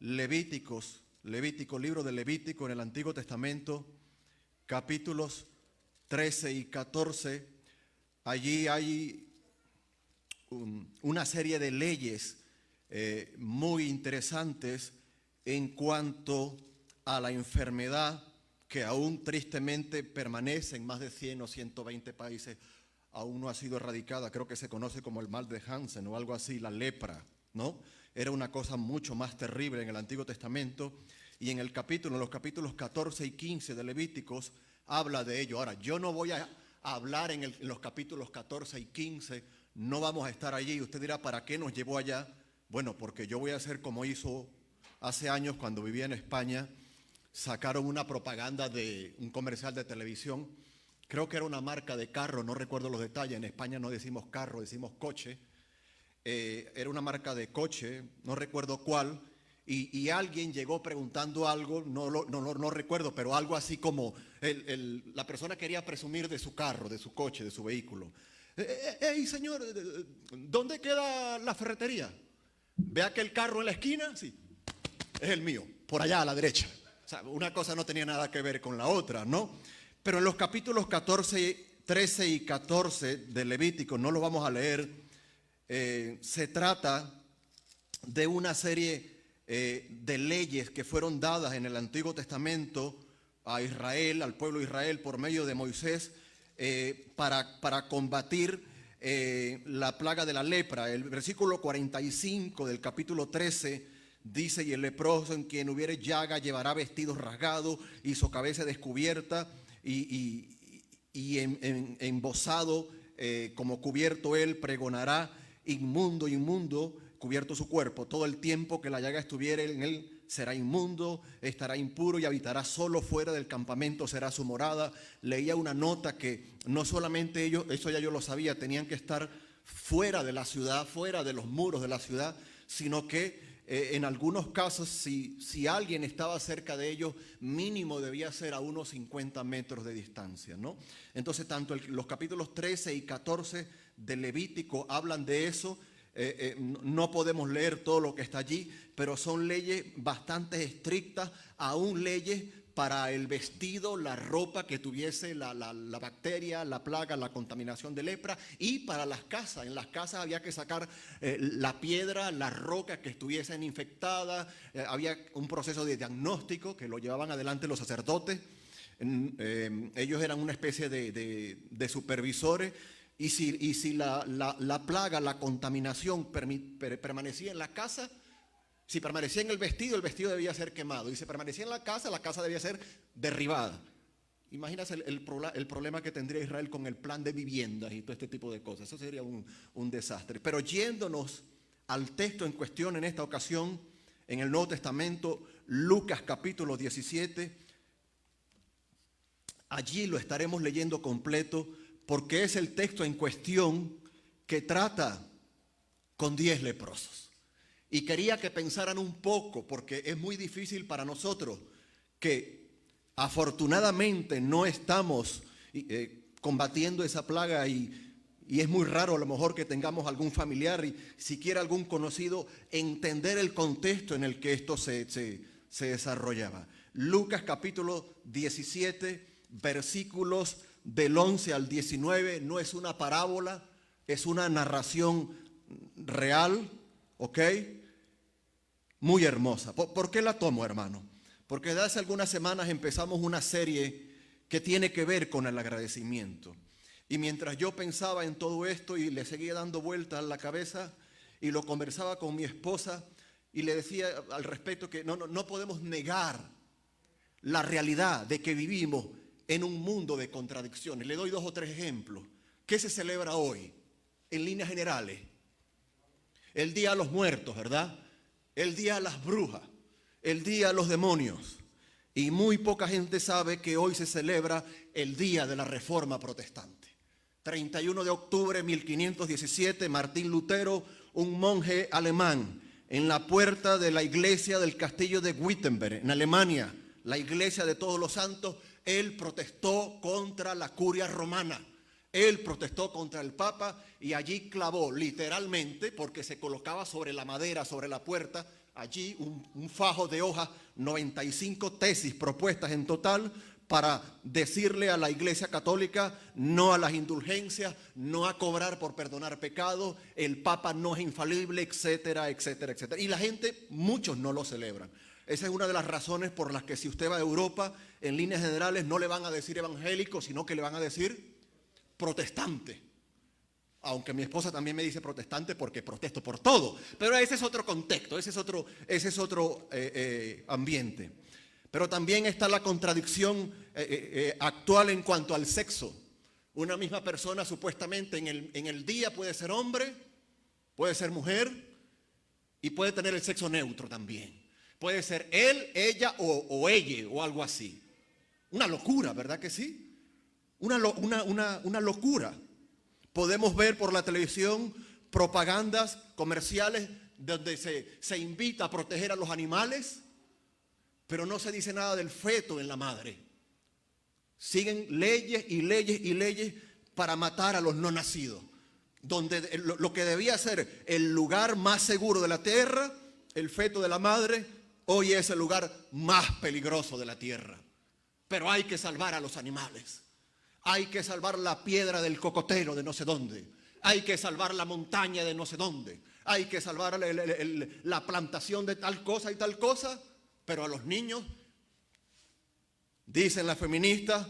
Libro de Levítico en el Antiguo Testamento, capítulos 13 y 14. Allí hay una serie de leyes muy interesantes en cuanto a la enfermedad que aún tristemente permanece en más de 100 o 120 países. Aún no ha sido erradicada. Creo que se conoce como el mal de Hansen o algo así, la lepra, ¿no? Era una cosa mucho más terrible en el Antiguo Testamento, y en los capítulos 14 y 15 de Levíticos habla de ello. Ahora, yo no voy a hablar en los capítulos 14 y 15, no vamos a estar allí. Usted dirá, ¿para qué nos llevó allá? Bueno, porque yo voy a hacer como hizo hace años cuando vivía en España. Sacaron una propaganda de un comercial de televisión, creo que era una marca de carro, no recuerdo los detalles, en España no decimos carro, decimos coche. Era una marca de coche, no recuerdo cuál, y alguien llegó preguntando algo, no recuerdo, pero algo así como, la persona quería presumir de su carro, de su coche, de su vehículo. Hey señor, ¿dónde queda la ferretería? ¿Ve aquel carro en la esquina? Sí, es el mío, por allá a la derecha. O sea, una cosa no tenía nada que ver con la otra, ¿no? Pero en los capítulos 13 y 14 de Levítico, no lo vamos a leer, se trata de una serie de leyes que fueron dadas en el Antiguo Testamento a Israel, al pueblo de Israel, por medio de Moisés, para combatir la plaga de la lepra. El versículo 45 del capítulo 13 dice: y el leproso en quien hubiere llaga llevará vestidos rasgados y su cabeza descubierta y embozado como cubierto él, pregonará: inmundo, inmundo, cubierto su cuerpo. Todo el tiempo que la llaga estuviere en él será inmundo, estará impuro y habitará solo fuera del campamento, será su morada. Leía una nota que no solamente ellos, eso ya yo lo sabía, tenían que estar fuera de la ciudad, fuera de los muros de la ciudad, sino que en algunos casos, si alguien estaba cerca de ellos, mínimo debía ser a unos 50 metros de distancia, ¿no? Entonces, tanto los capítulos 13 y 14 de Levítico hablan de eso. No podemos leer todo lo que está allí, pero son leyes bastante estrictas, aún leyes para el vestido, la ropa que tuviese la bacteria, la plaga, la contaminación de lepra, y para las casas. En las casas había que sacar la piedra, las rocas que estuviesen infectadas. Había un proceso de diagnóstico que lo llevaban adelante los sacerdotes. Ellos eran una especie de supervisores. Y si la plaga, la contaminación permanecía en la casa, si permanecía en el vestido debía ser quemado. Y si permanecía en la casa debía ser derribada. Imagínate el problema que tendría Israel con el plan de viviendas y todo este tipo de cosas. Eso sería un desastre. Pero yéndonos al texto en cuestión en esta ocasión, en el Nuevo Testamento, Lucas capítulo 17, allí lo estaremos leyendo completo, porque es el texto en cuestión que trata con 10 leprosos. Y quería que pensaran un poco, porque es muy difícil para nosotros, que afortunadamente no estamos combatiendo esa plaga, y es muy raro a lo mejor que tengamos algún familiar y siquiera algún conocido, entender el contexto en el que esto se desarrollaba. Lucas capítulo 17, versículos del 11 al 19, no es una parábola, es una narración real, ¿ok? Muy hermosa. ¿Por qué la tomo, hermano? Porque desde hace algunas semanas empezamos una serie que tiene que ver con el agradecimiento. Y mientras yo pensaba en todo esto y le seguía dando vueltas a la cabeza y lo conversaba con mi esposa y le decía al respecto que no podemos negar la realidad de que vivimos en un mundo de contradicciones. Le doy 2 o 3 ejemplos. ¿Qué se celebra hoy? En líneas generales, el Día de los Muertos, ¿verdad? El Día de las Brujas, el Día de los Demonios. Y muy poca gente sabe que hoy se celebra el Día de la Reforma Protestante. 31 de octubre de 1517, Martín Lutero, un monje alemán, en la puerta de la iglesia del castillo de Wittenberg, en Alemania, la iglesia de todos los santos, él protestó contra la curia romana. Él protestó contra el Papa y allí clavó literalmente, porque se colocaba sobre la madera, sobre la puerta, allí un fajo de hojas, 95 tesis propuestas en total para decirle a la Iglesia Católica no a las indulgencias, no a cobrar por perdonar pecados, el Papa no es infalible, etcétera, etcétera, etcétera. Y la gente, muchos no lo celebran. Esa es una de las razones por las que si usted va a Europa, en líneas generales no le van a decir evangélico, sino que le van a decir protestante. Aunque mi esposa también me dice protestante porque protesto por todo. Pero ese es otro contexto, ese es otro ambiente. Pero también está la contradicción actual en cuanto al sexo. Una misma persona supuestamente en el día puede ser hombre, puede ser mujer y puede tener el sexo neutro también. Puede ser él, ella o ella o algo así. Una locura, ¿verdad que sí? Una locura. Podemos ver por la televisión propagandas comerciales donde se invita a proteger a los animales, pero no se dice nada del feto en la madre. Siguen leyes y leyes y leyes para matar a los no nacidos. Donde lo que debía ser el lugar más seguro de la tierra, el feto de la madre, hoy es el lugar más peligroso de la tierra. Pero hay que salvar a los animales. Hay que salvar la piedra del cocotero de no sé dónde. Hay que salvar la montaña de no sé dónde. Hay que salvar la plantación de tal cosa y tal cosa. Pero a los niños, dicen las feministas,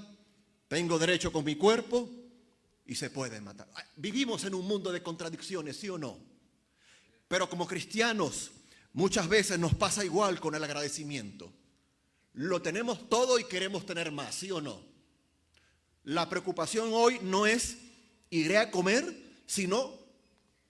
tengo derecho con mi cuerpo y se pueden matar. Vivimos en un mundo de contradicciones, ¿sí o no? Pero como cristianos, muchas veces nos pasa igual con el agradecimiento. Lo tenemos todo y queremos tener más, ¿sí o no? La preocupación hoy no es iré a comer, sino,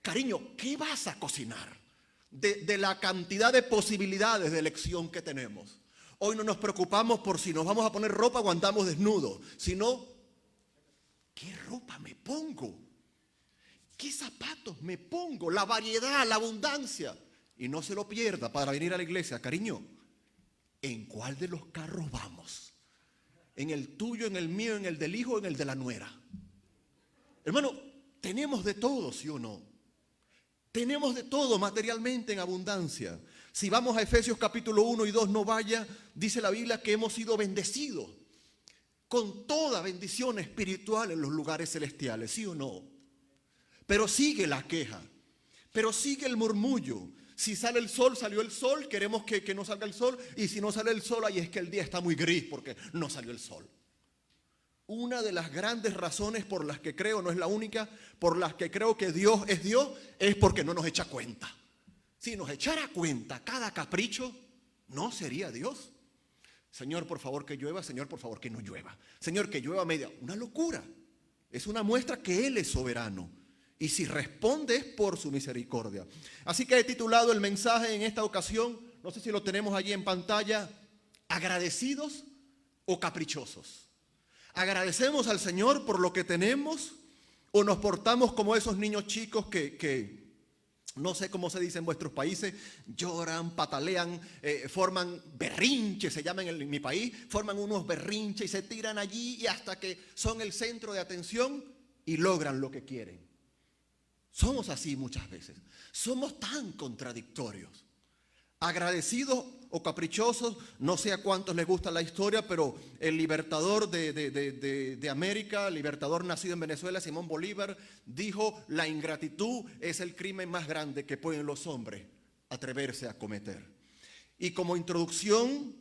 cariño, ¿qué vas a cocinar? De la cantidad de posibilidades de elección que tenemos. Hoy no nos preocupamos por si nos vamos a poner ropa o andamos desnudos, sino, ¿qué ropa me pongo? ¿Qué zapatos me pongo? La variedad, la abundancia. Y no se lo pierda para venir a la iglesia, cariño. ¿En cuál de los carros vamos? ¿En el tuyo, en el mío, en el del hijo, en el de la nuera? Hermano, tenemos de todo, ¿sí o no? Tenemos de todo materialmente en abundancia. Si vamos a Efesios capítulo 1 y 2, no vaya, dice la Biblia que hemos sido bendecidos con toda bendición espiritual en los lugares celestiales, ¿sí o no? Pero sigue la queja, pero sigue el murmullo. Si sale el sol, salió el sol, queremos que no salga el sol, y si no sale el sol, ahí es que el día está muy gris porque no salió el sol. Una de las grandes razones por las que creo, no es la única, por las que creo que Dios, es porque no nos echa cuenta. Si nos echara cuenta cada capricho, no sería Dios. Señor, por favor que llueva, Señor, por favor que no llueva. Señor, que llueva media. Una locura. Es una muestra que Él es soberano. Y si responde es por su misericordia. Así que he titulado el mensaje en esta ocasión, no sé si lo tenemos allí en pantalla, ¿agradecidos o caprichosos? ¿Agradecemos al Señor por lo que tenemos o nos portamos como esos niños chicos que no sé cómo se dice en vuestros países, lloran, patalean, forman berrinches, se llaman en mi país, forman unos berrinches y se tiran allí y hasta que son el centro de atención y logran lo que quieren? Somos así muchas veces. Somos tan contradictorios. Agradecidos o caprichosos, no sé a cuántos les gusta la historia, pero el libertador de América, el libertador nacido en Venezuela, Simón Bolívar, dijo: la ingratitud es el crimen más grande que pueden los hombres atreverse a cometer. Y como introducción,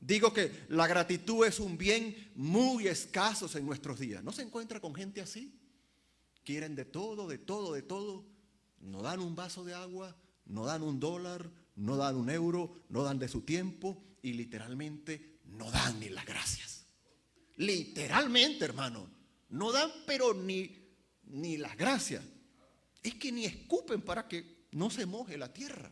digo que la gratitud es un bien muy escaso en nuestros días. ¿No se encuentra con gente así? Quieren de todo, de todo, de todo. No dan un vaso de agua, no dan un dólar, no dan un euro, no dan de su tiempo y literalmente no dan ni las gracias. Literalmente, hermano. No dan pero ni las gracias. Es que ni escupen para que no se moje la tierra.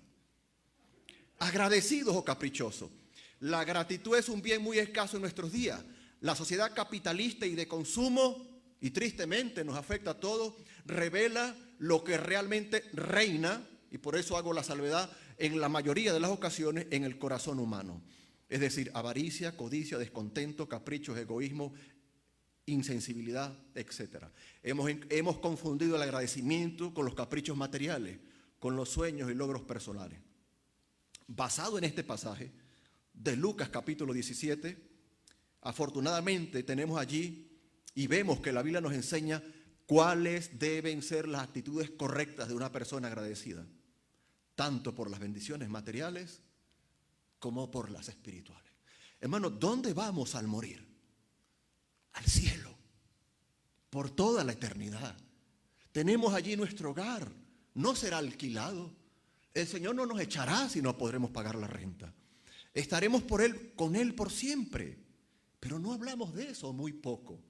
Agradecidos o caprichosos. La gratitud es un bien muy escaso en nuestros días. La sociedad capitalista y de consumo, y tristemente nos afecta a todos, revela lo que realmente reina, y por eso hago la salvedad, en la mayoría de las ocasiones en el corazón humano. Es decir, avaricia, codicia, descontento, caprichos, egoísmo, insensibilidad, etc. Hemos confundido el agradecimiento con los caprichos materiales, con los sueños y logros personales. basado en este pasaje de Lucas capítulo 17. Afortunadamente tenemos allí y vemos que la Biblia nos enseña cuáles deben ser las actitudes correctas de una persona agradecida, tanto por las bendiciones materiales como por las espirituales. Hermano, ¿dónde vamos al morir? Al cielo, por toda la eternidad. Tenemos allí nuestro hogar, no será alquilado. El Señor no nos echará si no podremos pagar la renta. Estaremos con Él por siempre. Pero no hablamos de eso, muy poco.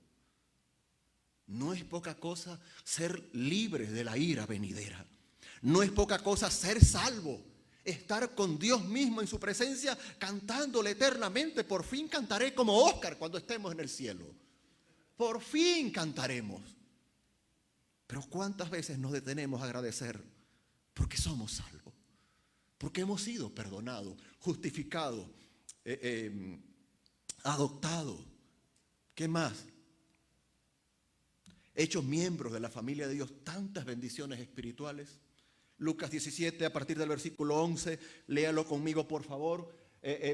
No es poca cosa ser libres de la ira venidera. No es poca cosa ser salvo, estar con Dios mismo en su presencia, cantándole eternamente. Por fin cantaré como Óscar cuando estemos en el cielo. Por fin cantaremos. Pero ¿cuántas veces nos detenemos a agradecer? Porque somos salvos, porque hemos sido perdonados, justificados, adoptados. ¿Qué más? Hechos miembros de la familia de Dios, tantas bendiciones espirituales. Lucas 17, a partir del versículo 11, léalo conmigo por favor.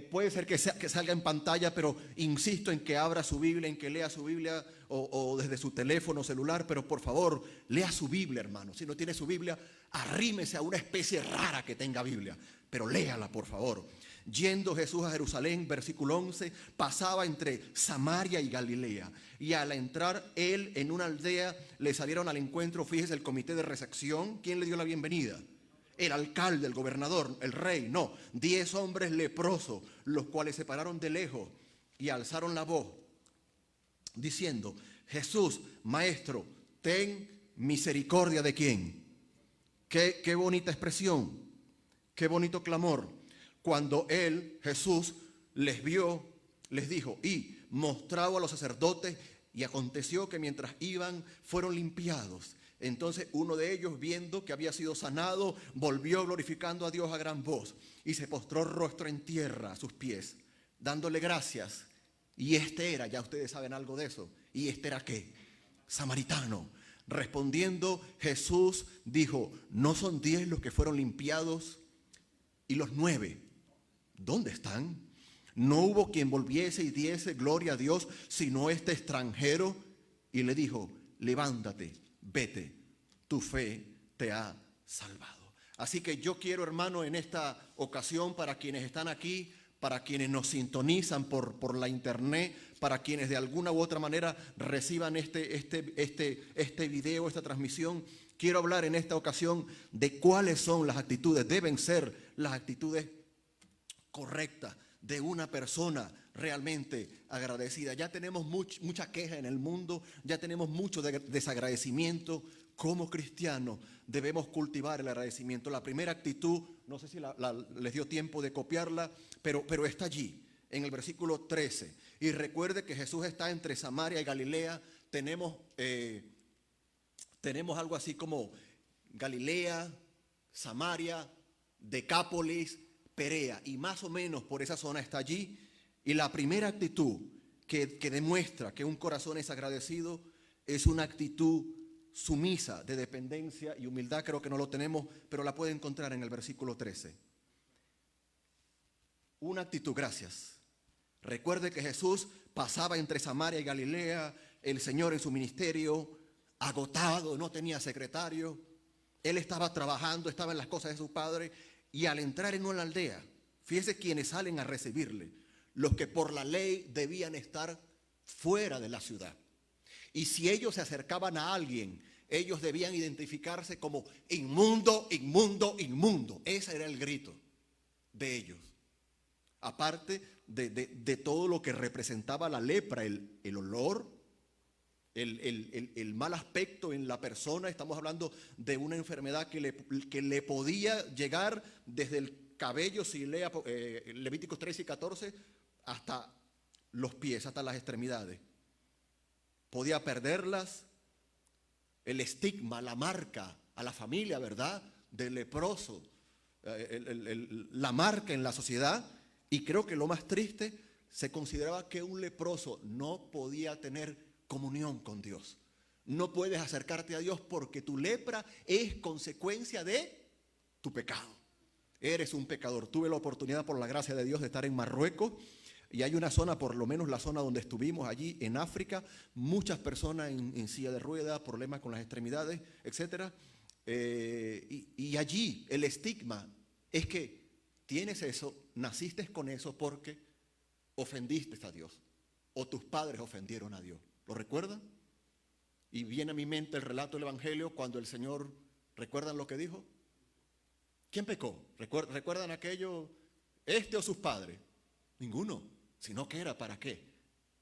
Puede ser que salga en pantalla, pero insisto en que abra su Biblia, en que lea su Biblia o desde su teléfono celular, pero por favor, lea su Biblia, hermano. Si no tiene su Biblia, arrímese a una especie rara que tenga Biblia, pero léala, por favor. Yendo Jesús a Jerusalén, versículo 11, pasaba entre Samaria y Galilea. Y al entrar él en una aldea, le salieron al encuentro, fíjese, el comité de recepción. ¿Quién le dio la bienvenida? El alcalde, el gobernador, el rey. No, 10 hombres leprosos, los cuales se pararon de lejos y alzaron la voz, diciendo: Jesús, maestro, ten misericordia de quién. Qué bonita expresión, qué bonito clamor. Cuando él, Jesús, les vio, les dijo: y mostrado a los sacerdotes, y aconteció que mientras iban fueron limpiados. Entonces uno de ellos, viendo que había sido sanado, volvió glorificando a Dios a gran voz y se postró rostro en tierra a sus pies, dándole gracias. Y este era, ya ustedes saben algo de eso, ¿y este era qué? Samaritano. Respondiendo Jesús dijo: ¿no son 10 los que fueron limpiados? ¿Y los 9? ¿Dónde están? No hubo quien volviese y diese gloria a Dios, sino este extranjero. Y le dijo: levántate, vete, tu fe te ha salvado. Así que yo quiero, hermano, en esta ocasión, para quienes están aquí, para quienes nos sintonizan por la internet, para quienes de alguna u otra manera reciban este video, esta transmisión, quiero hablar en esta ocasión de cuáles son las actitudes, deben ser las actitudes correctas de una persona realmente agradecida. Ya tenemos mucha queja en el mundo, ya tenemos mucho desagradecimiento. Como cristianos debemos cultivar el agradecimiento. La primera actitud, no sé si les dio tiempo de copiarla, pero está allí, en el versículo 13. Y recuerde que Jesús está entre Samaria y Galilea. Tenemos algo así como Galilea, Samaria, Decápolis, Perea, y más o menos por esa zona está allí. Y la primera actitud que demuestra que un corazón es agradecido es una actitud sumisa, de dependencia y humildad. Creo que no lo tenemos, pero la puede encontrar en el versículo 13. Una actitud, gracias. Recuerde que Jesús pasaba entre Samaria y Galilea, el Señor en su ministerio, agotado, no tenía secretario. Él estaba trabajando, estaba en las cosas de su Padre, y al entrar en una aldea, fíjese quienes salen a recibirle, los que por la ley debían estar fuera de la ciudad. Y si ellos se acercaban a alguien, ellos debían identificarse como inmundo, inmundo, inmundo. Ese era el grito de ellos. Aparte de todo lo que representaba la lepra, el olor, el mal aspecto en la persona. Estamos hablando de una enfermedad que le podía llegar desde el cabello, si lea Levíticos 13 y 14, hasta los pies, hasta las extremidades. Podía perderlas, el estigma, la marca a la familia, ¿verdad?, del leproso, la marca en la sociedad. Y creo que lo más triste, se consideraba que un leproso no podía tener comunión con Dios. No puedes acercarte a Dios porque tu lepra es consecuencia de tu pecado. Eres un pecador. Tuve la oportunidad por la gracia de Dios de estar en Marruecos y hay una zona, por lo menos la zona donde estuvimos allí en África, muchas personas en silla de ruedas, problemas con las extremidades, etcétera. Y allí el estigma es que tienes eso, naciste con eso porque ofendiste a Dios o tus padres ofendieron a Dios. ¿Lo recuerdan? Y viene a mi mente el relato del Evangelio cuando el Señor, ¿recuerdan lo que dijo? ¿Quién pecó? ¿Recuerdan aquello? ¿Este o sus padres? Ninguno. Sino que era ¿para qué?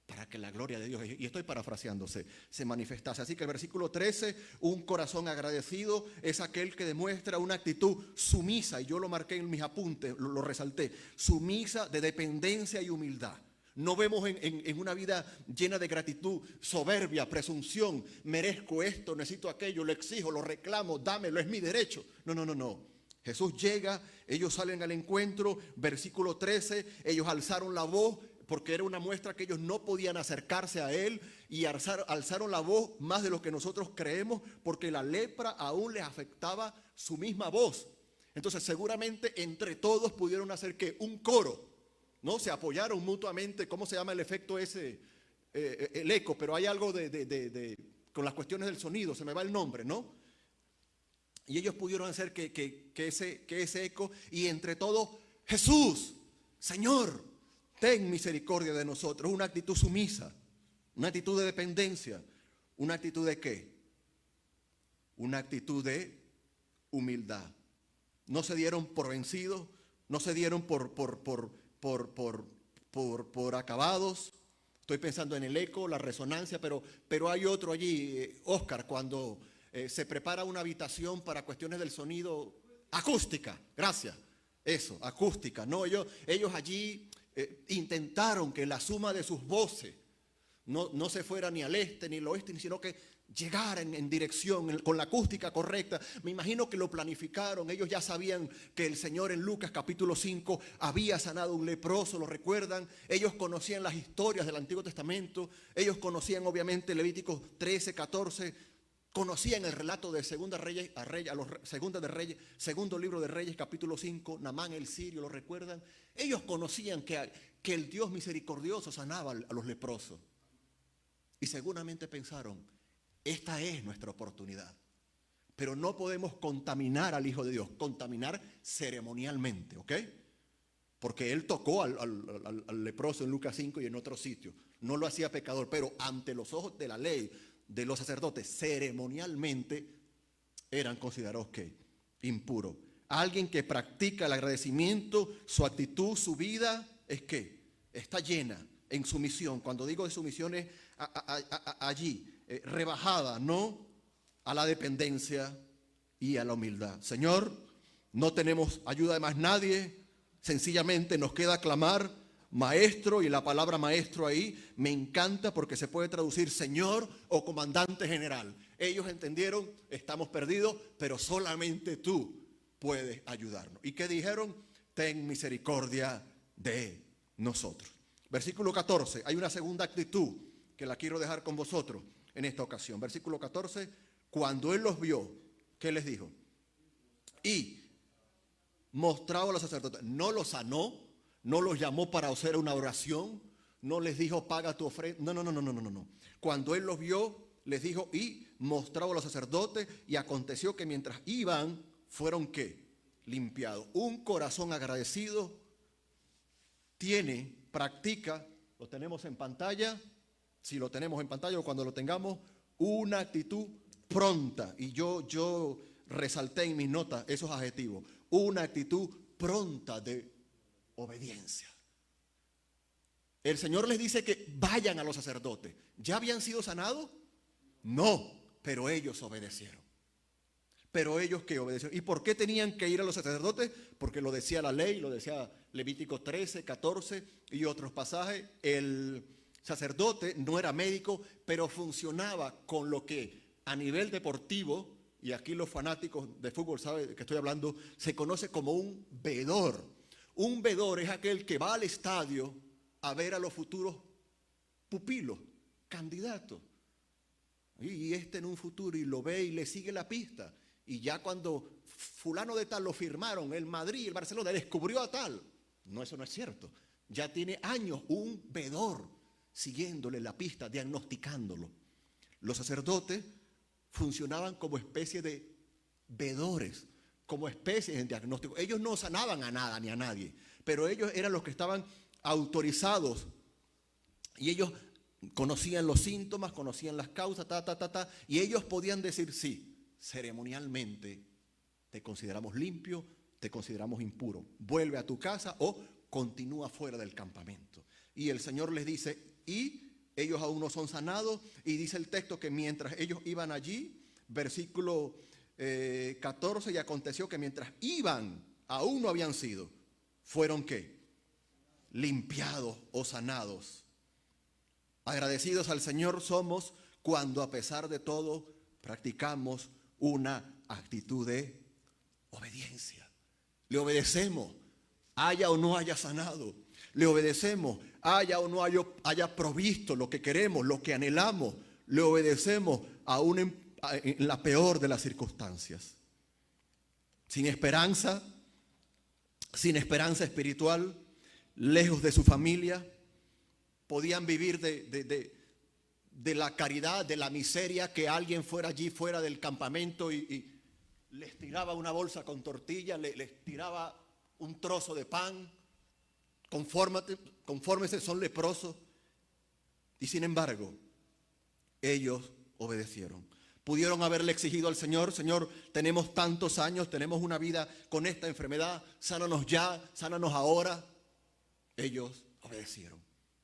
Para que la gloria de Dios, y estoy parafraseando, se manifestase. Así que el versículo 13, un corazón agradecido es aquel que demuestra una actitud sumisa, y yo lo marqué en mis apuntes, lo resalté, sumisa de dependencia y humildad. No vemos en una vida llena de gratitud, soberbia, presunción, merezco esto, necesito aquello, lo exijo, lo reclamo, dámelo, es mi derecho. No. Jesús llega, ellos salen al encuentro, versículo 13, ellos alzaron la voz porque era una muestra que ellos no podían acercarse a Él y alzaron la voz más de lo que nosotros creemos porque la lepra aún les afectaba su misma voz. Entonces seguramente entre todos pudieron hacer ¿qué? Un coro, ¿no? Se apoyaron mutuamente, ¿cómo se llama el efecto ese? El eco, pero hay algo con las cuestiones del sonido, se me va el nombre, ¿no? Y ellos pudieron hacer que ese eco, y entre todos, Jesús, Señor, ten misericordia de nosotros. Una actitud sumisa, una actitud de dependencia, una actitud de ¿qué? Una actitud de humildad. No se dieron por vencidos, no se dieron por acabados. Estoy pensando en el eco, la resonancia, pero hay otro allí, Oscar, cuando se prepara una habitación para cuestiones del sonido, acústica, gracias, eso, acústica, ¿no? Ellos allí intentaron que la suma de sus voces no se fuera ni al este ni al oeste, sino que llegara en dirección, con la acústica correcta. Me imagino que lo planificaron, ellos ya sabían que el Señor en Lucas capítulo 5 había sanado a un leproso, ¿lo recuerdan? Ellos conocían las historias del Antiguo Testamento, ellos conocían obviamente Levíticos 13, 14, conocían el relato de segundo libro de Reyes, capítulo 5, Naamán el sirio, ¿lo recuerdan? Ellos conocían que el Dios misericordioso sanaba a los leprosos. Y seguramente pensaron, esta es nuestra oportunidad. Pero no podemos contaminar al Hijo de Dios, contaminar ceremonialmente, ¿ok? Porque él tocó al leproso en Lucas 5 y en otro sitio. No lo hacía pecador, pero ante los ojos de la ley, de los sacerdotes, ceremonialmente eran considerados ¿qué? Impuros. Alguien que practica el agradecimiento, su actitud, su vida es ¿qué? Está llena en sumisión. Cuando digo de sumisión es allí, rebajada, no a la dependencia y a la humildad. Señor, no tenemos ayuda de más nadie, sencillamente nos queda clamar maestro, y la palabra maestro ahí me encanta porque se puede traducir señor o comandante general. Ellos entendieron, estamos perdidos, pero solamente tú puedes ayudarnos. ¿Y qué dijeron? Ten misericordia de nosotros. Versículo 14, hay una segunda actitud que la quiero dejar con vosotros en esta ocasión. Versículo 14, cuando él los vio, ¿qué les dijo? Y mostrado a los sacerdotes, no los sanó, no los llamó para hacer una oración, no les dijo paga tu ofrenda, no. Cuando él los vio, les dijo y mostrado a los sacerdotes, y aconteció que mientras iban, fueron ¿qué? Limpiados. Un corazón agradecido practica, lo tenemos en pantalla, si lo tenemos en pantalla o cuando lo tengamos, una actitud pronta, y yo resalté en mis notas esos adjetivos, una actitud pronta de obediencia. El Señor les dice que vayan a los sacerdotes. ¿Ya habían sido sanados? No, pero ellos obedecieron. Pero ellos que obedecieron. ¿Y por qué tenían que ir a los sacerdotes? Porque lo decía la ley, lo decía Levítico 13, 14 y otros pasajes. El sacerdote no era médico, pero funcionaba con lo que a nivel deportivo, y aquí los fanáticos de fútbol saben de qué estoy hablando, se conoce como un vedor. Un vedor es aquel que va al estadio a ver a los futuros pupilos, candidatos. Y en un futuro, y lo ve y le sigue la pista. Y ya cuando fulano de tal lo firmaron, el Madrid, el Barcelona, descubrió a tal. No, eso no es cierto. Ya tiene años un vedor siguiéndole la pista, diagnosticándolo. Los sacerdotes funcionaban como especie de vedores, como especies en diagnóstico. Ellos no sanaban a nada ni a nadie, pero ellos eran los que estaban autorizados y ellos conocían los síntomas, conocían las causas, y ellos podían decir, sí, ceremonialmente te consideramos limpio, te consideramos impuro, vuelve a tu casa o continúa fuera del campamento. Y el Señor les dice, y ellos aún no son sanados, y dice el texto que mientras ellos iban allí, versículo 14, y aconteció que mientras iban, aún no habían sido, fueron ¿qué? Limpiados o sanados. Agradecidos al Señor somos cuando a pesar de todo practicamos una actitud de obediencia. Le obedecemos, haya o no haya sanado. Le obedecemos, haya o no haya provisto lo que queremos, lo que anhelamos. Le obedecemos aún en la peor de las circunstancias. Sin esperanza espiritual, lejos de su familia, podían vivir de la caridad, de la miseria, que alguien fuera allí fuera del campamento y les tiraba una bolsa con tortilla, les tiraba un trozo de pan, confórmese, son leprosos. Y sin embargo, ellos obedecieron. Pudieron haberle exigido al Señor, Señor, tenemos tantos años, tenemos una vida con esta enfermedad, sánanos ya, sánanos ahora. Ellos obedecieron.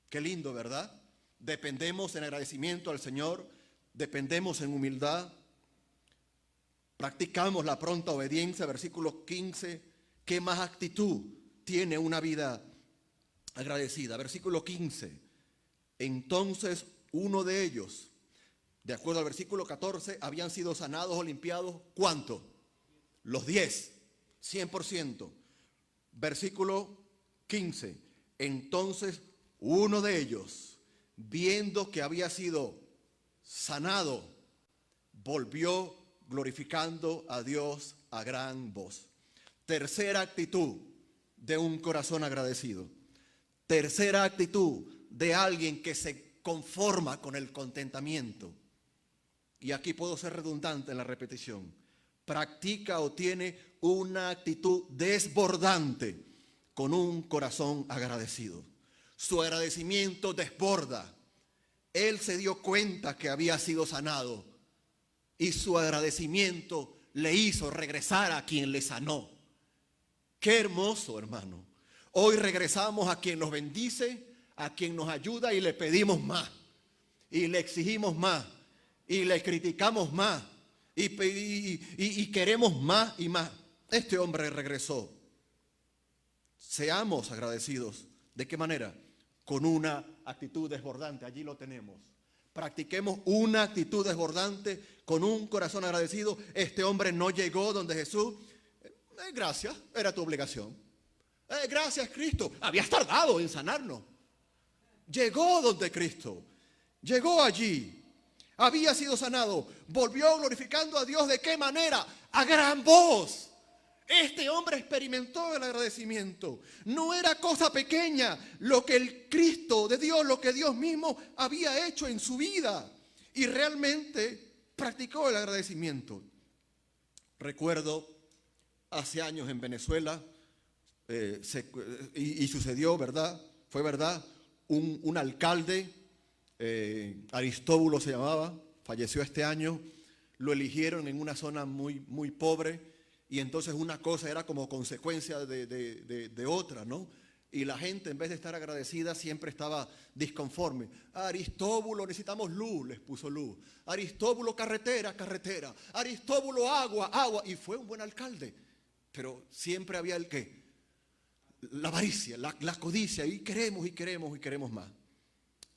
Qué lindo, ¿verdad? Dependemos en agradecimiento al Señor, dependemos en humildad, practicamos la pronta obediencia, versículo 15. ¿Qué más actitud tiene una vida agradecida? Versículo 15. Entonces uno de ellos, de acuerdo al versículo 14, habían sido sanados o limpiados, ¿cuánto? Los 10, 100%. Versículo 15. Entonces uno de ellos, viendo que había sido sanado, volvió glorificando a Dios a gran voz. Tercera actitud de un corazón agradecido. Tercera actitud de alguien que se conforma con el contentamiento. Y aquí puedo ser redundante en la repetición. Practica o tiene una actitud desbordante con un corazón agradecido. Su agradecimiento desborda. Él se dio cuenta que había sido sanado y su agradecimiento le hizo regresar a quien le sanó. Qué hermoso, hermano. Hoy regresamos a quien nos bendice, a quien nos ayuda y le pedimos más. Y le exigimos más. Y le criticamos más. Y queremos más y más. Este hombre regresó. Seamos agradecidos. ¿De qué manera? Con una actitud desbordante. Allí lo tenemos. Practiquemos una actitud desbordante con un corazón agradecido. Este hombre no llegó donde Jesús. Gracias, era tu obligación. Gracias, Cristo. Habías tardado en sanarnos. Llegó donde Cristo. Llegó allí. Había sido sanado. Volvió glorificando a Dios. ¿De qué manera? A gran voz. Este hombre experimentó el agradecimiento. No era cosa pequeña lo que el Cristo de Dios, lo que Dios mismo había hecho en su vida. Y realmente practicó el agradecimiento. Recuerdo hace años en Venezuela, y sucedió, ¿verdad? Fue verdad, un alcalde, Aristóbulo se llamaba, falleció este año, lo eligieron en una zona muy, muy pobre. Y entonces una cosa era como consecuencia de otra, ¿no? Y la gente, en vez de estar agradecida, siempre estaba disconforme. Aristóbulo, necesitamos luz, les puso luz. Aristóbulo, carretera, carretera. Aristóbulo, agua, agua. Y fue un buen alcalde. Pero siempre había el qué. La avaricia, la codicia. Y queremos, y queremos, y queremos más.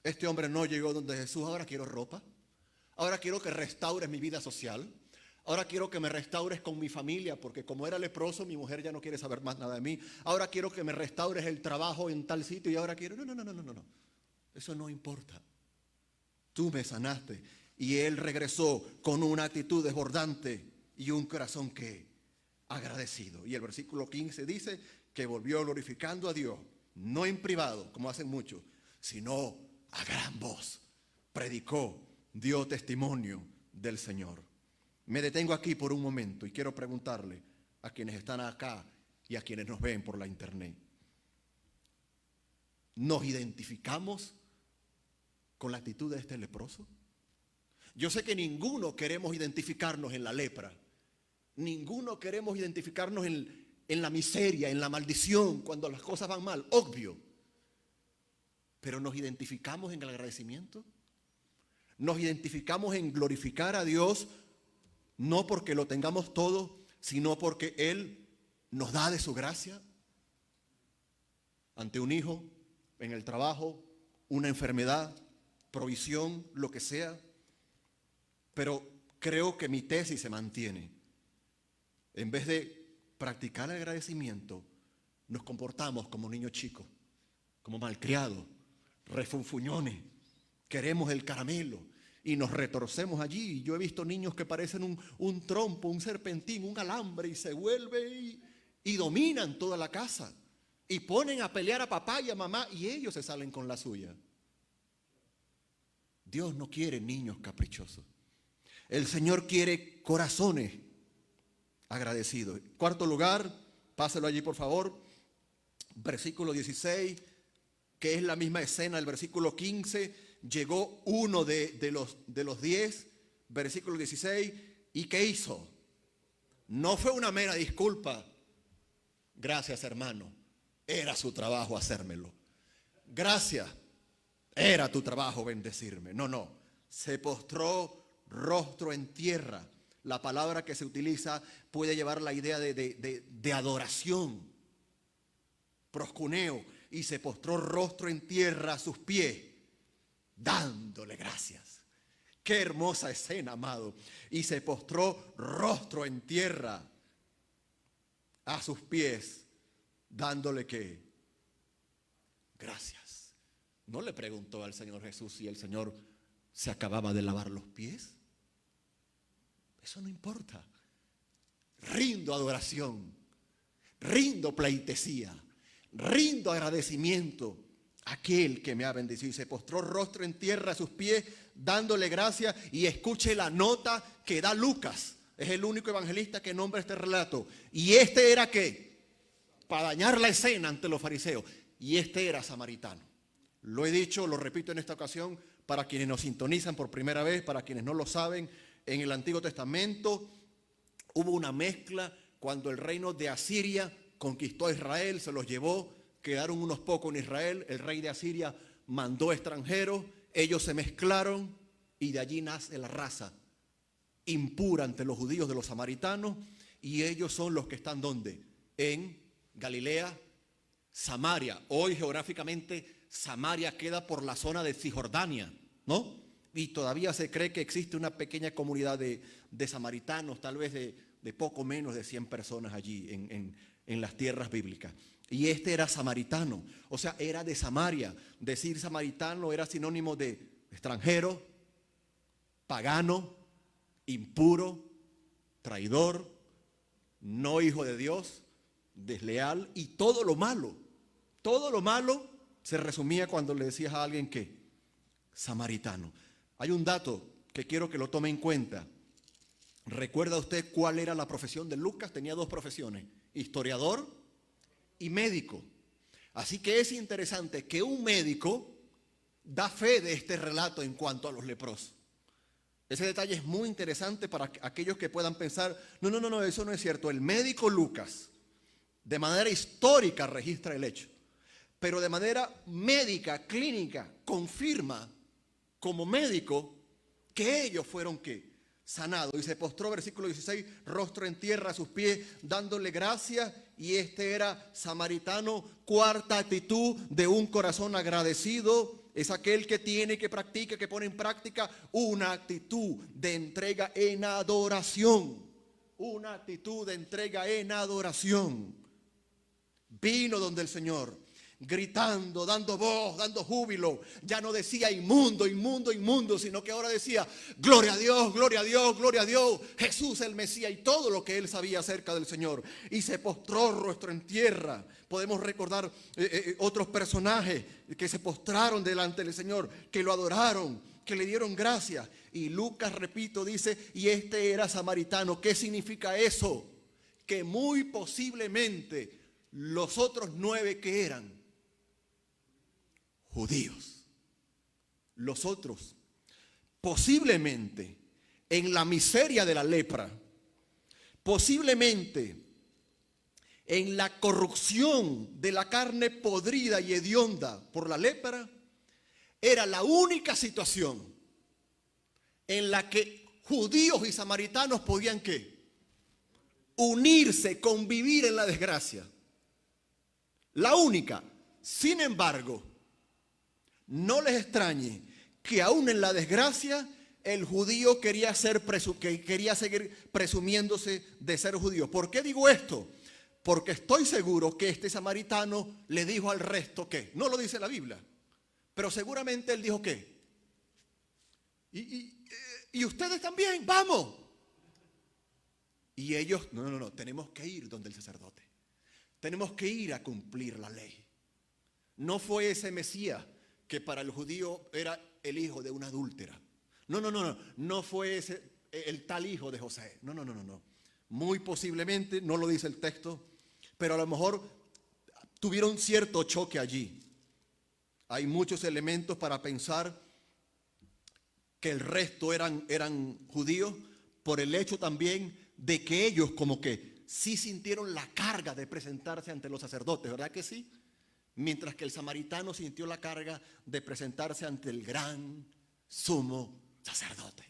Este hombre no llegó donde Jesús. Ahora quiero ropa. Ahora quiero que restaures mi vida social. Ahora quiero que me restaures con mi familia, porque como era leproso, mi mujer ya no quiere saber más nada de mí. Ahora quiero que me restaures el trabajo en tal sitio y ahora quiero... No. Eso no importa. Tú me sanaste. Y él regresó con una actitud desbordante y un corazón que agradecido. Y el versículo 15 dice que volvió glorificando a Dios, no en privado, como hacen muchos, sino a gran voz. Predicó, dio testimonio del Señor. Me detengo aquí por un momento y quiero preguntarle a quienes están acá y a quienes nos ven por la internet. ¿Nos identificamos con la actitud de este leproso? Yo sé que ninguno queremos identificarnos en la lepra. Ninguno queremos identificarnos en la miseria, en la maldición, cuando las cosas van mal, obvio. Pero ¿nos identificamos en el agradecimiento? ¿Nos identificamos en glorificar a Dios, no porque lo tengamos todo, sino porque Él nos da de su gracia? Ante un hijo, en el trabajo, una enfermedad, provisión, lo que sea. Pero creo que mi tesis se mantiene. En vez de practicar el agradecimiento, nos comportamos como niños chicos, como malcriados, refunfuñones. Queremos el caramelo y nos retorcemos allí. Yo he visto niños que parecen un trompo, un serpentín, un alambre, y se vuelve y dominan toda la casa. Y ponen a pelear a papá y a mamá y ellos se salen con la suya. Dios no quiere niños caprichosos. El Señor quiere corazones agradecidos. Cuarto lugar, páselo allí por favor, versículo 16, que es la misma escena del versículo 15. Llegó uno de los 10, versículo 16, ¿y qué hizo? No fue una mera disculpa. Gracias, hermano, era su trabajo hacérmelo. Gracias, era tu trabajo bendecirme. No, se postró rostro en tierra. La palabra que se utiliza puede llevar la idea de adoración, proscuneo, y se postró rostro en tierra a sus pies, dándole gracias. Qué hermosa escena, amado. Y se postró rostro en tierra a sus pies, dándole ¿qué? Gracias. No le preguntó al Señor Jesús si el Señor se acababa de lavar los pies. Eso no importa. Rindo adoración, rindo pleitesía, rindo agradecimiento a aquel que me ha bendecido. Y se postró rostro en tierra a sus pies, dándole gracias. Y escuche la nota que da Lucas. Es el único evangelista que nombra este relato. Y este era ¿qué? Para dañar la escena ante los fariseos. Y este era samaritano. Lo he dicho, lo repito en esta ocasión, para quienes nos sintonizan por primera vez, para quienes no lo saben. En el Antiguo Testamento hubo una mezcla cuando el reino de Asiria conquistó a Israel, se los llevó, quedaron unos pocos en Israel, el rey de Asiria mandó extranjeros, ellos se mezclaron y de allí nace la raza impura ante los judíos de los samaritanos, y ellos son los que están ¿dónde? En Galilea, Samaria. Hoy geográficamente Samaria queda por la zona de Cisjordania, ¿no? Y todavía se cree que existe una pequeña comunidad de samaritanos, tal vez de poco menos de 100 personas allí en las tierras bíblicas. Y este era samaritano, o sea, era de Samaria. Decir samaritano era sinónimo de extranjero, pagano, impuro, traidor, no hijo de Dios, desleal y todo lo malo. Todo lo malo se resumía cuando le decías a alguien que samaritano. Hay un dato que quiero que lo tome en cuenta. ¿Recuerda usted cuál era la profesión de Lucas? Tenía dos profesiones, historiador y médico. Así que es interesante que un médico da fe de este relato en cuanto a los leprosos. Ese detalle es muy interesante para aquellos que puedan pensar, no, eso no es cierto. El médico Lucas, de manera histórica, registra el hecho, pero de manera médica, clínica, confirma como médico que ellos fueron ¿qué? Sanados. Y se postró, versículo 16, rostro en tierra a sus pies, dándole gracias. Y este era samaritano. Cuarta actitud de un corazón agradecido es aquel que tiene, que practica, que pone en práctica una actitud de entrega en adoración. Una actitud de entrega en adoración. Vino donde el Señor, gritando, dando voz, dando júbilo. Ya no decía inmundo, inmundo, inmundo, sino que ahora decía gloria a Dios, gloria a Dios, gloria a Dios, Jesús el Mesías, y todo lo que él sabía acerca del Señor. Y se postró rostro en tierra. Podemos recordar otros personajes que se postraron delante del Señor, que lo adoraron, que le dieron gracias. Y Lucas, repito, dice, y este era samaritano. ¿Qué significa eso? Que muy posiblemente los otros 9 que eran judíos, los otros posiblemente en la miseria de la lepra, posiblemente en la corrupción de la carne podrida y hedionda por la lepra, era la única situación en la que judíos y samaritanos podían ¿qué? Unirse, convivir en la desgracia. La única. Sin embargo, no les extrañe que aún en la desgracia el judío quería seguir presumiéndose de ser judío. ¿Por qué digo esto? Porque estoy seguro que este samaritano le dijo al resto ¿qué? No lo dice la Biblia, pero seguramente él dijo ¿qué? Y ustedes también, vamos. Y ellos, no, tenemos que ir donde el sacerdote. Tenemos que ir a cumplir la ley. No fue ese Mesías que para el judío era el hijo de una adúltera. No fue ese el tal hijo de José. No. Muy posiblemente, no lo dice el texto, pero a lo mejor tuvieron cierto choque allí. Hay muchos elementos para pensar que el resto eran judíos por el hecho también de que ellos como que sí sintieron la carga de presentarse ante los sacerdotes, ¿verdad que sí? Mientras que el samaritano sintió la carga de presentarse ante el gran sumo sacerdote.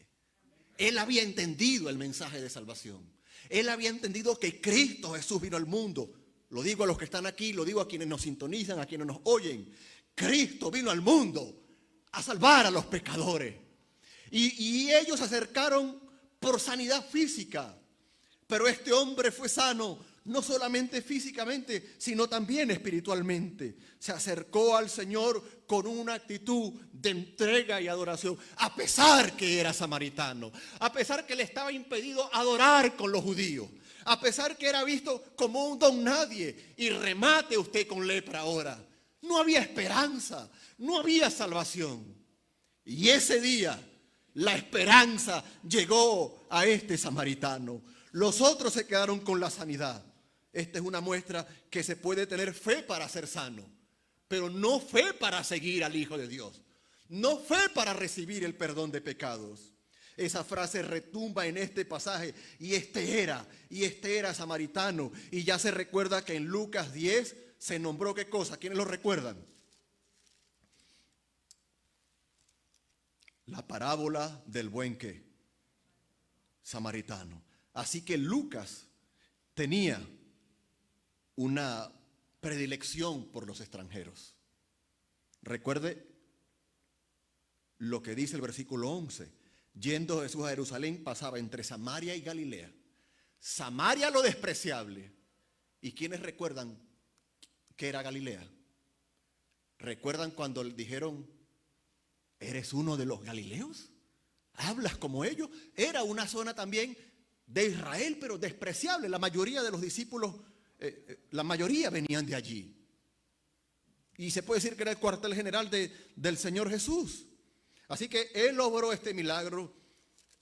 Él había entendido el mensaje de salvación. Él había entendido que Cristo Jesús vino al mundo. Lo digo a los que están aquí, lo digo a quienes nos sintonizan, a quienes nos oyen. Cristo vino al mundo a salvar a los pecadores. Y ellos se acercaron por sanidad física. Pero este hombre fue sano, no solamente físicamente, sino también espiritualmente. Se acercó al Señor con una actitud de entrega y adoración, a pesar que era samaritano, a pesar que le estaba impedido adorar con los judíos, a pesar que era visto como un don nadie. Y remate usted con lepra ahora. No había esperanza, no había salvación. Y ese día la esperanza llegó a este samaritano. Los otros se quedaron con la sanidad. Esta es una muestra que se puede tener fe para ser sano, pero no fe para seguir al Hijo de Dios. No fe para recibir el perdón de pecados. Esa frase retumba en este pasaje. Y este era samaritano. Y ya se recuerda que en Lucas 10 se nombró ¿qué cosa? ¿Quiénes lo recuerdan? La parábola del buen ¿qué? Samaritano. Así que Lucas tenía una predilección por los extranjeros. Recuerde lo que dice el versículo 11. Yendo Jesús a Jerusalén, pasaba entre Samaria y Galilea. Samaria lo despreciable. ¿Y quiénes recuerdan que era Galilea? ¿Recuerdan cuando le dijeron, eres uno de los galileos? ¿Hablas como ellos? Era una zona también de Israel, pero despreciable. La mayoría de los discípulos, la mayoría venían de allí. Y se puede decir que era el cuartel general del Señor Jesús. Así que Él logró este milagro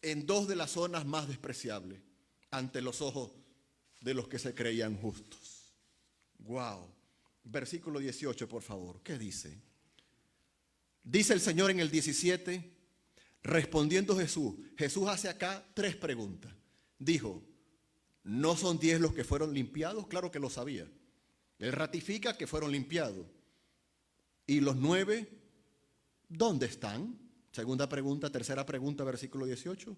en dos de las zonas más despreciables ante los ojos de los que se creían justos. Wow. Versículo 18, por favor. ¿Qué dice? Dice el Señor en el 17, respondiendo Jesús hace acá 3 preguntas. Dijo, ¿no son 10 los que fueron limpiados? Claro que lo sabía. Él ratifica que fueron limpiados. ¿Y los 9 dónde están? Segunda pregunta, tercera pregunta, versículo 18.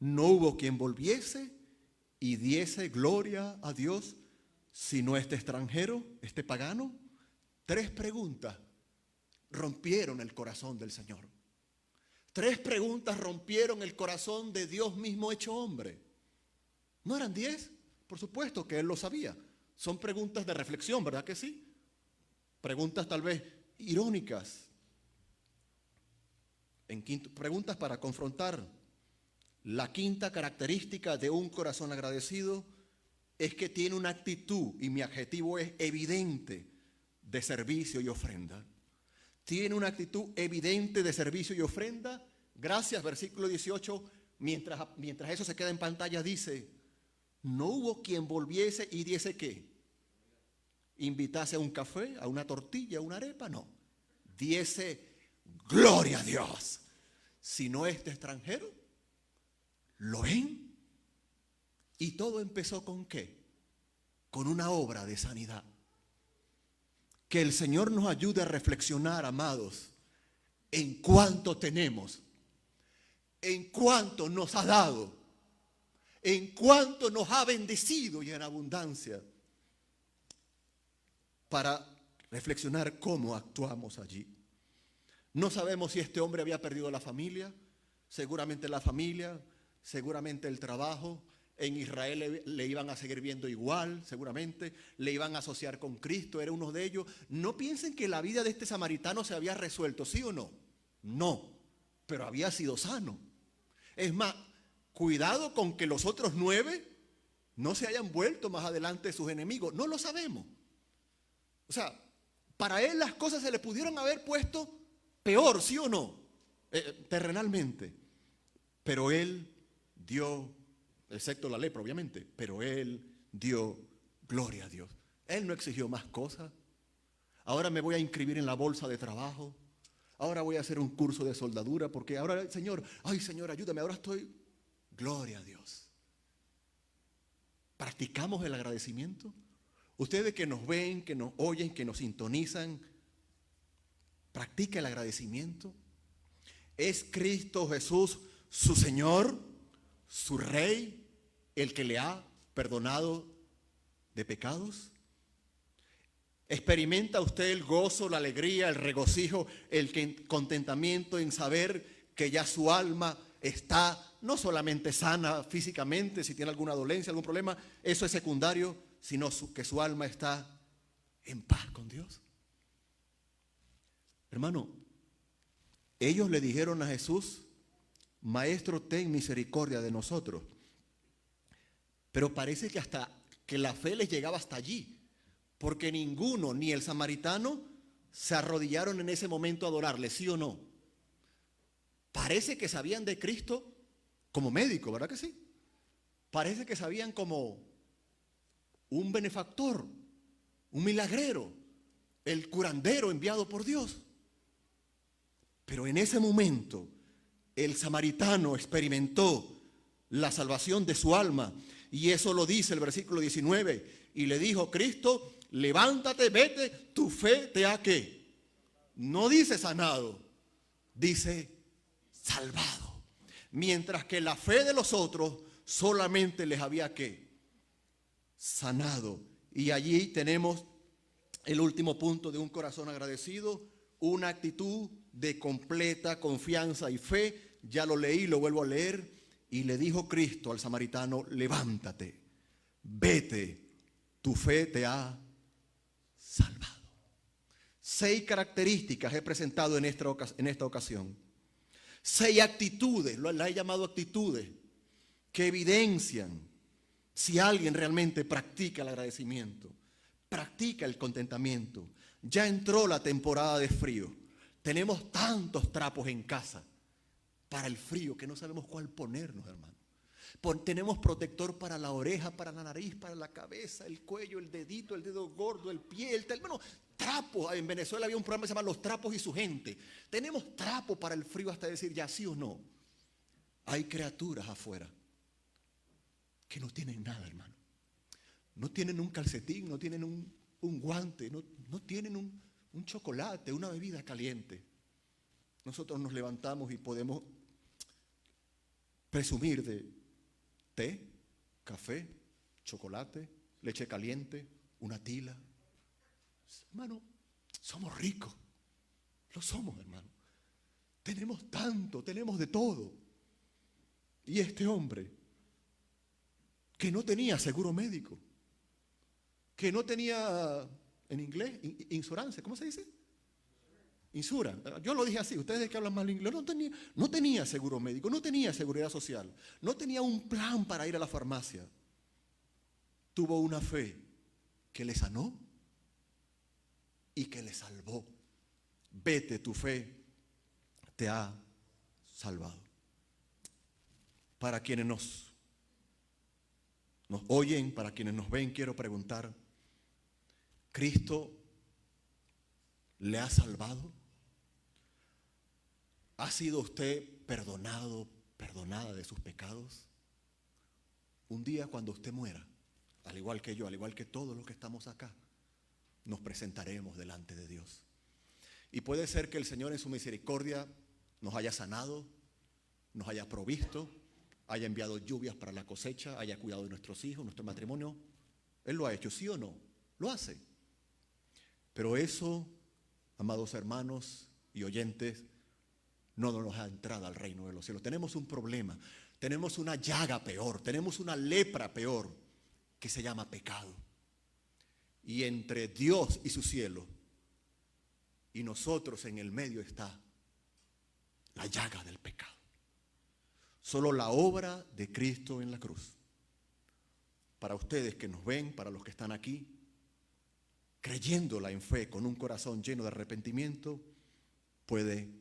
No hubo quien volviese y diese gloria a Dios, sino este extranjero, este pagano. 3 preguntas rompieron el corazón del Señor. 3 preguntas rompieron el corazón de Dios mismo hecho hombre. ¿No eran 10? Por supuesto que Él lo sabía. Son preguntas de reflexión, ¿verdad que sí? Preguntas tal vez irónicas. Preguntas para confrontar. La quinta característica de un corazón agradecido es que tiene una actitud, y mi adjetivo es evidente, de servicio y ofrenda. Tiene una actitud evidente de servicio y ofrenda. Gracias, versículo 18, mientras eso se queda en pantalla, dice, no hubo quien volviese y diese ¿qué? Invitase a un café, a una tortilla, a una arepa, no. Diese gloria a Dios. Si no este extranjero, ¿lo ven? Y todo empezó ¿con qué? Con una obra de sanidad. Que el Señor nos ayude a reflexionar, amados, en cuánto tenemos, en cuánto nos ha dado, en cuánto nos ha bendecido y en abundancia, para reflexionar cómo actuamos allí. No sabemos si este hombre había perdido la familia, seguramente el trabajo. En Israel le iban a seguir viendo igual, seguramente, le iban a asociar con Cristo, era uno de ellos. No piensen que la vida de este samaritano se había resuelto, ¿sí o no? No, pero había sido sano. Es más, cuidado con que los otros 9 no se hayan vuelto más adelante sus enemigos, no lo sabemos. O sea, para él las cosas se le pudieron haber puesto peor, ¿sí o no? Terrenalmente. Pero él dio, excepto la lepra obviamente, pero él dio gloria a Dios. Él no exigió más cosas. Ahora me voy a inscribir en la bolsa de trabajo. Ahora voy a hacer un curso de soldadura porque ahora, Señor, ayúdame, ahora estoy, gloria a Dios. ¿Practicamos el agradecimiento? Ustedes que nos ven, que nos oyen, que nos sintonizan, ¿practica el agradecimiento? ¿Es Cristo Jesús su Señor, su Rey, el que le ha perdonado de pecados? ¿Experimenta usted el gozo, la alegría, el regocijo, el contentamiento en saber que ya su alma está no solamente sana físicamente, si tiene alguna dolencia, algún problema, eso es secundario, sino que su alma está en paz con Dios? Hermano, ellos le dijeron a Jesús, Maestro, ten misericordia de nosotros. Pero parece que hasta que la fe les llegaba hasta allí, porque ninguno, ni el samaritano, se arrodillaron en ese momento a adorarle, ¿sí o no? Parece que sabían de Cristo como médico, ¿verdad que sí? Parece que sabían como un benefactor, un milagrero, el curandero enviado por Dios. Pero en ese momento el samaritano experimentó la salvación de su alma, y eso lo dice el versículo 19, y le dijo Cristo, levántate, vete, tu fe te ha ¿qué? No dice sanado, dice salvado. Mientras que la fe de los otros solamente les había ¿qué? Sanado. Y allí tenemos el último punto de un corazón agradecido, una actitud de completa confianza y fe. Ya lo leí, lo vuelvo a leer. Y le dijo Cristo al samaritano, levántate, vete, tu fe te ha salvado. 6 características he presentado en esta ocasión. 6 actitudes, las he llamado actitudes, que evidencian si alguien realmente practica el agradecimiento, practica el contentamiento. Ya entró la temporada de frío. Tenemos tantos trapos en casa para el frío que no sabemos cuál ponernos, hermano. Tenemos protector para la oreja, para la nariz, para la cabeza, el cuello, el dedito, el dedo gordo, el pie, bueno, trapos. En Venezuela había un programa que se llama Los Trapos y su gente. Tenemos trapos para el frío hasta decir ya sí o no. Hay criaturas afuera que no tienen nada, hermano. No tienen un calcetín, no tienen un guante, no tienen un chocolate, una bebida caliente. Nosotros nos levantamos y podemos presumir de té, café, chocolate, leche caliente, una tila. Hermano, somos ricos. Lo somos, hermano. Tenemos tanto, tenemos de todo. Y este hombre, que no tenía seguro médico, que no tenía en inglés, insurance, ¿cómo se dice? Insura. Yo lo dije así, ustedes que hablan mal inglés, no tenía seguro médico, no tenía seguridad social, no tenía un plan para ir a la farmacia. Tuvo una fe que le sanó y que le salvó. Vete, tu fe te ha salvado. Para quienes nos oyen, para quienes nos ven, quiero preguntar, ¿Cristo le ha salvado? ¿Ha sido usted perdonado, perdonada de sus pecados? Un día cuando usted muera, al igual que yo, al igual que todos los que estamos acá, nos presentaremos delante de Dios. Y puede ser que el Señor en su misericordia nos haya sanado, nos haya provisto, haya enviado lluvias para la cosecha, haya cuidado de nuestros hijos, nuestro matrimonio. Él lo ha hecho, ¿sí o no? Lo hace. Pero eso, amados hermanos y oyentes, no nos da entrada al reino de los cielos. Tenemos un problema, tenemos una llaga peor, tenemos una lepra peor, que se llama pecado. Y entre Dios y su cielo y nosotros en el medio está la llaga del pecado. Solo la obra de Cristo en la cruz. Para ustedes que nos ven, para los que están aquí, creyéndola en fe, con un corazón lleno de arrepentimiento, puede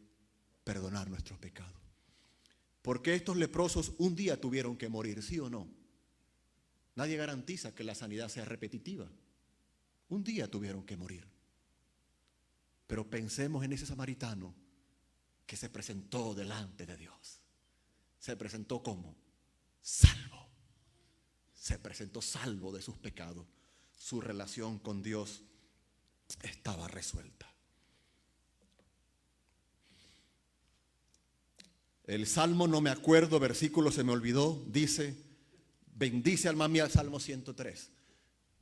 perdonar nuestros pecados. Porque estos leprosos un día tuvieron que morir, ¿sí o no? Nadie garantiza que la sanidad sea repetitiva. Un día tuvieron que morir. Pero pensemos en ese samaritano que se presentó delante de Dios. Se presentó como salvo. Se presentó salvo de sus pecados. Su relación con Dios estaba resuelta. El Salmo, no me acuerdo, versículo se me olvidó, dice: bendice alma mía, Salmo 103.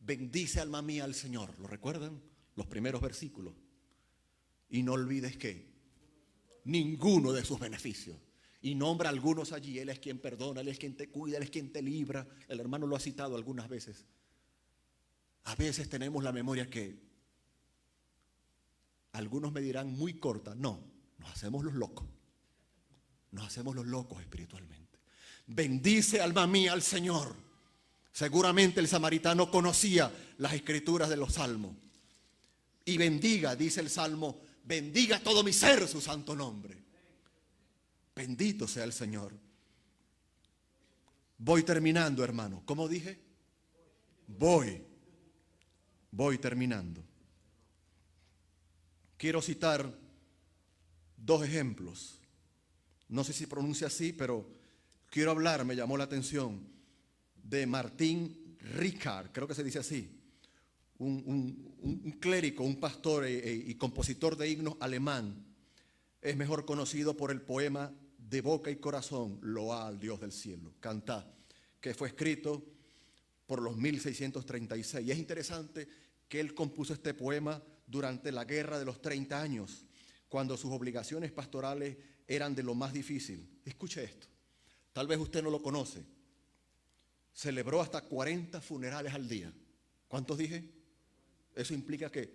Bendice alma mía al Señor. ¿Lo recuerdan? Los primeros versículos. Y no olvides que ninguno de sus beneficios. Y nombra algunos allí. Él es quien perdona, Él es quien te cuida, Él es quien te libra. El hermano lo ha citado algunas veces. A veces tenemos la memoria que algunos me dirán muy corta. No, nos hacemos los locos. Nos hacemos los locos espiritualmente. Bendice alma mía al Señor. Seguramente el samaritano conocía las escrituras de los salmos. Y bendiga, dice el Salmo, bendiga todo mi ser su santo nombre. Bendito sea el Señor. Voy terminando, hermano. ¿Cómo dije? Voy terminando. Quiero citar dos ejemplos. No sé si pronuncia así, pero quiero hablar, me llamó la atención, de Martín Ricard, creo que se dice así, un clérigo, un pastor y compositor de himnos alemán. Es mejor conocido por el poema De boca y corazón, loá al Dios del cielo, cantá, que fue escrito por los 1636. Y es interesante que él compuso este poema durante la guerra de los 30 años, cuando sus obligaciones pastorales eran de lo más difícil. Escuche esto, tal vez usted no lo conoce. Celebró hasta 40 funerales al día. ¿Cuántos dije? Eso implica que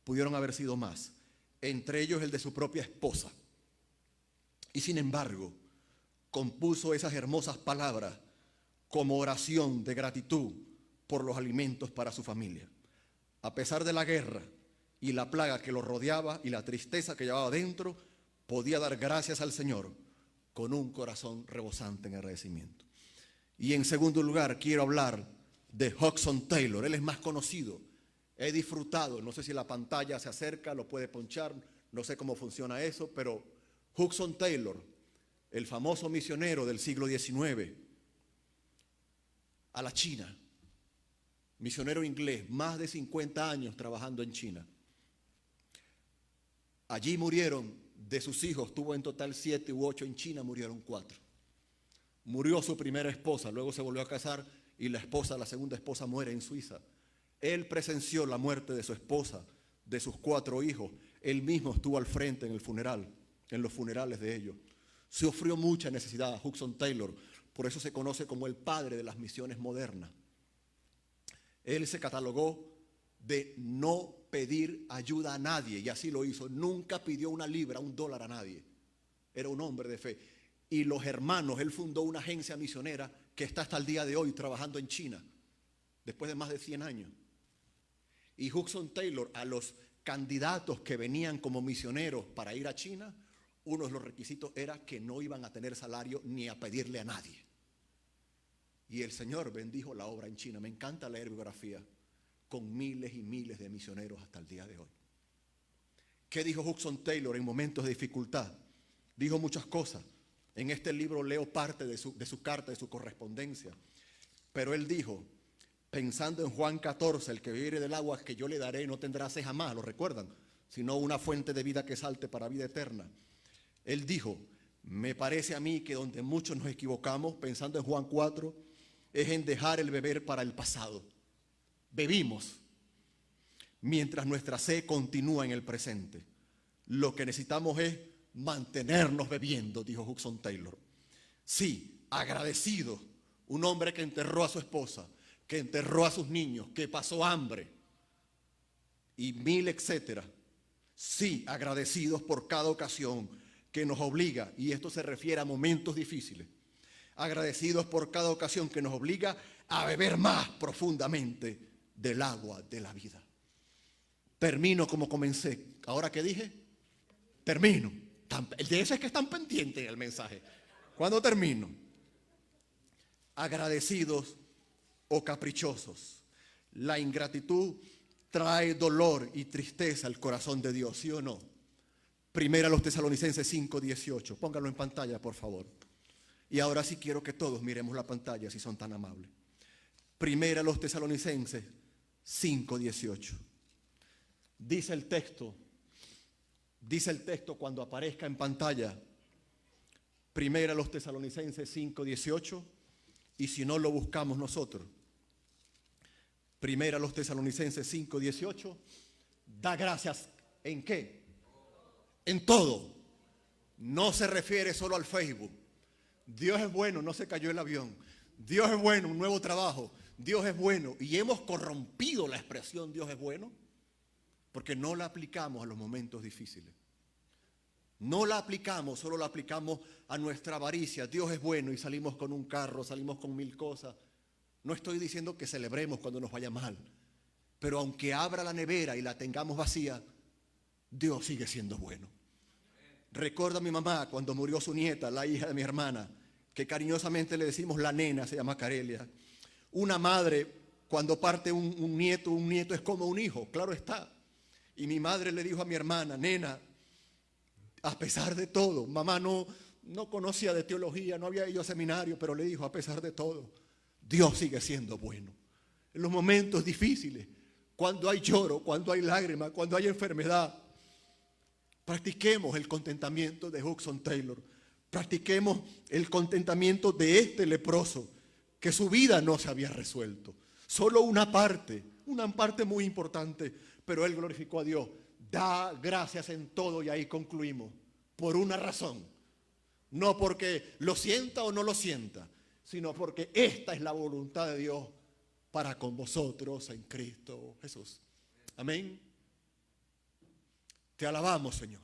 pudieron haber sido más, entre ellos el de su propia esposa. Y sin embargo, compuso esas hermosas palabras como oración de gratitud por los alimentos para su familia. A pesar de la guerra y la plaga que lo rodeaba y la tristeza que llevaba dentro, podía dar gracias al Señor con un corazón rebosante en agradecimiento. Y en segundo lugar, quiero hablar de Hudson Taylor. Él es más conocido. He disfrutado, no sé si la pantalla se acerca, lo puede ponchar, no sé cómo funciona eso, pero Hudson Taylor, el famoso misionero del siglo XIX, a la China, misionero inglés, más de 50 años trabajando en China. Allí murieron, de sus hijos, tuvo en total 7 u 8, en China murieron 4. Murió su primera esposa, luego se volvió a casar y la segunda esposa muere en Suiza. Él presenció la muerte de su esposa, de sus 4 hijos. Él mismo estuvo al frente en el funeral, en los funerales de ellos. Sufrió mucha necesidad Hudson Taylor, por eso se conoce como el padre de las misiones modernas. Él se catalogó de no pedir ayuda a nadie, y así lo hizo. Nunca pidió una libra, $1 a nadie. Era un hombre de fe. Y los hermanos, él fundó una agencia misionera que está hasta el día de hoy trabajando en China, después de más de 100 años. Y Hudson Taylor, a los candidatos que venían como misioneros para ir a China, uno de los requisitos era que no iban a tener salario ni a pedirle a nadie. Y el Señor bendijo la obra en China. Me encanta leer biografía con miles y miles de misioneros hasta el día de hoy. ¿Qué dijo Hudson Taylor en momentos de dificultad? Dijo muchas cosas. En este libro leo parte de su carta, de su correspondencia. Pero él dijo, pensando en Juan 14, el que bebiere del agua que yo le daré no tendrá sed jamás, ¿lo recuerdan? Sino una fuente de vida que salte para vida eterna. Él dijo, me parece a mí que donde muchos nos equivocamos, pensando en Juan 4, es en dejar el beber para el pasado. Bebimos mientras nuestra sed continúa en el presente. Lo que necesitamos es mantenernos bebiendo, dijo Hudson Taylor. Sí, agradecido. Un hombre que enterró a su esposa, que enterró a sus niños, que pasó hambre y mil etcétera. Sí, agradecidos por cada ocasión que nos obliga, y esto se refiere a momentos difíciles, agradecidos por cada ocasión que nos obliga a beber más profundamente del agua de la vida. Termino como comencé. ¿Ahora qué dije? Termino. De eso es que están pendientes en el mensaje. ¿Cuándo termino? Agradecidos o caprichosos. La ingratitud trae dolor y tristeza al corazón de Dios, ¿sí o no? Primera a los Tesalonicenses 5:18. Pónganlo en pantalla, por favor. Y ahora sí quiero que todos miremos la pantalla, si son tan amables. Primera a los Tesalonicenses 5:18. Dice el texto cuando aparezca en pantalla. Primera a los Tesalonicenses 5:18. Y si no, lo buscamos nosotros. Primera a los Tesalonicenses 5:18. Da gracias, ¿en qué? En todo. No se refiere solo al Facebook. Dios es bueno, no se cayó el avión. Dios es bueno, un nuevo trabajo. Dios es bueno. Y hemos corrompido la expresión Dios es bueno porque no la aplicamos a los momentos difíciles. No la aplicamos, solo la aplicamos a nuestra avaricia. Dios es bueno y salimos con un carro, salimos con 1000 cosas. No estoy diciendo que celebremos cuando nos vaya mal, pero aunque abra la nevera y la tengamos vacía, Dios sigue siendo bueno. Recuerdo a mi mamá cuando murió su nieta, la hija de mi hermana, que cariñosamente le decimos la nena, se llama Carelia. Una madre, cuando parte un nieto es como un hijo, claro está. Y mi madre le dijo a mi hermana, nena, a pesar de todo, mamá no conocía de teología, no había ido a seminario, pero le dijo, a pesar de todo, Dios sigue siendo bueno. En los momentos difíciles, cuando hay lloro, cuando hay lágrimas, cuando hay enfermedad, practiquemos el contentamiento de Hudson Taylor. Practiquemos el contentamiento de este leproso, que su vida no se había resuelto. Solo una parte muy importante, pero él glorificó a Dios. Da gracias en todo, y ahí concluimos. Por una razón. No porque lo sienta o no lo sienta, sino porque esta es la voluntad de Dios para con vosotros en Cristo Jesús. Amén. Te alabamos, Señor.